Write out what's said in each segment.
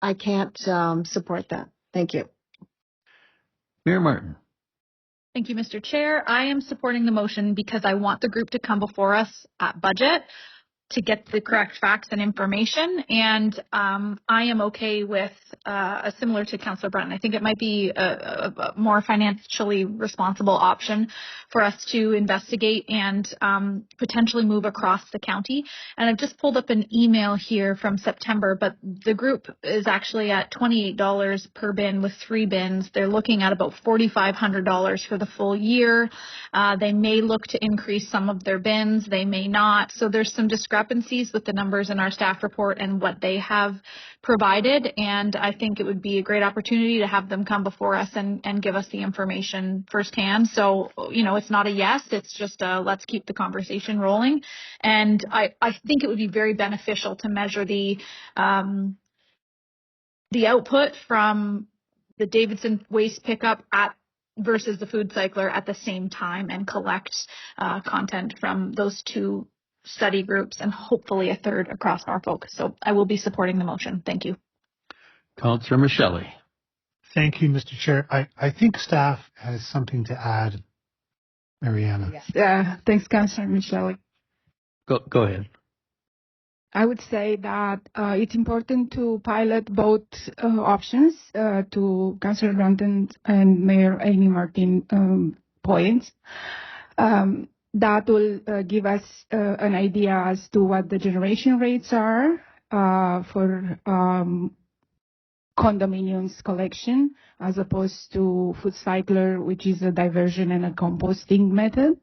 I can't support that. Thank you. Mayor Martin. Thank you, Mr. Chair. I am supporting the motion because I want the group to come before us at budget to get the correct facts and information. And I am okay with similar to Councillor Brunton. I think it might be a more financially responsible option for us to investigate and potentially move across the county. And I've just pulled up an email here from September, but the group is actually at $28 per bin with 3 bins. They're looking at about $4,500 for the full year. They may look to increase some of their bins. They may not. So there's some discrepancies with the numbers in our staff report and what they have provided. And I think it would be a great opportunity to have them come before us and give us the information firsthand. So, you know, it's not a yes, it's just a let's keep the conversation rolling. And I think it would be very beneficial to measure the output from the Davidson waste pickup versus the food cycler at the same time and collect content from those 2 study groups and hopefully a third across Norfolk. So I will be supporting the motion. Thank you. Councillor Michele. Thank you, Mr. Chair. I think staff has something to add. Mariana. Yes. Thanks, Councillor Michele. Go ahead. I would say that it's important to pilot both options to Councillor Brunton and Mayor Amy Martin points. That will give us an idea as to what the generation rates are for condominiums collection as opposed to food cycler, which is a diversion and a composting method.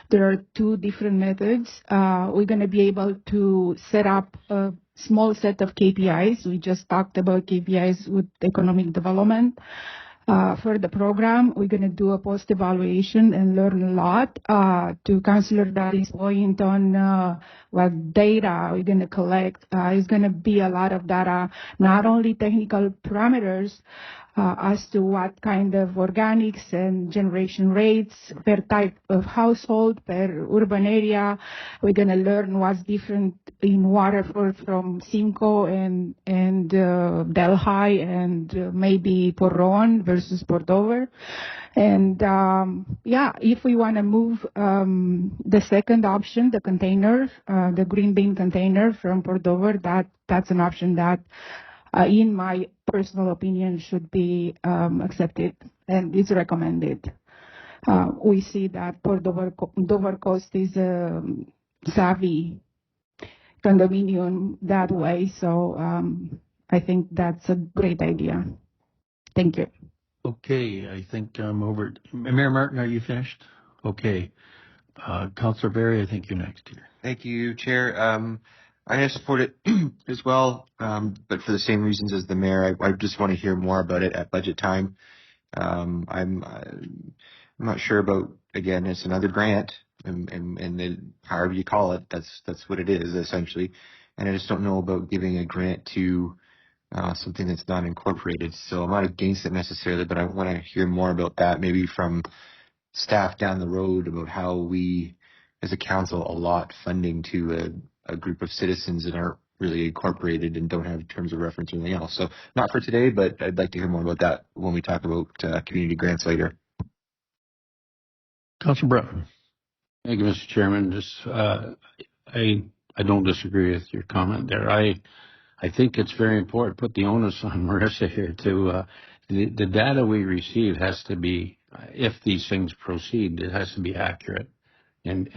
There are 2 different methods. We're going to be able to set up a small set of KPIs. We just talked about KPIs with economic development. For the program, we're going to do a post-evaluation and learn a lot. To Councillor Daddy's point on what data we're going to collect, is going to be a lot of data, not only technical parameters, as to what kind of organics and generation rates per type of household, per urban area. We're going to learn what's different in Waterford from Simcoe and Delhi and maybe Port Rowan versus Port Dover. And if we want to move the second option, the container, the green bin container from Port Dover, that's an option that in my personal opinion should be accepted and is recommended. We see that Port Dover Coast is a savvy condominium that way, so I think that's a great idea. Thank you. Okay, I think I'm over. Mayor Martin, are you finished? Okay. Councillor Berry, I think you're next here. Thank you, Chair. I support it as well, but for the same reasons as the mayor. I just want to hear more about it at budget time. I'm not sure about, again, it's another grant, and however you call it, that's what it is essentially. And I just don't know about giving a grant to something that's not incorporated. So I'm not against it necessarily, but I want to hear more about that, maybe from staff down the road, about how we, as a council, allot funding to a group of citizens that aren't really incorporated and don't have terms of reference or anything else. So not for today, but I'd like to hear more about that when we talk about community grants later. Councillor Brunton. Thank you, Mr. Chairman. Just I don't disagree with your comment there. I think it's very important. Put the onus on Marissa here to the data we receive has to be, if these things proceed, it has to be accurate and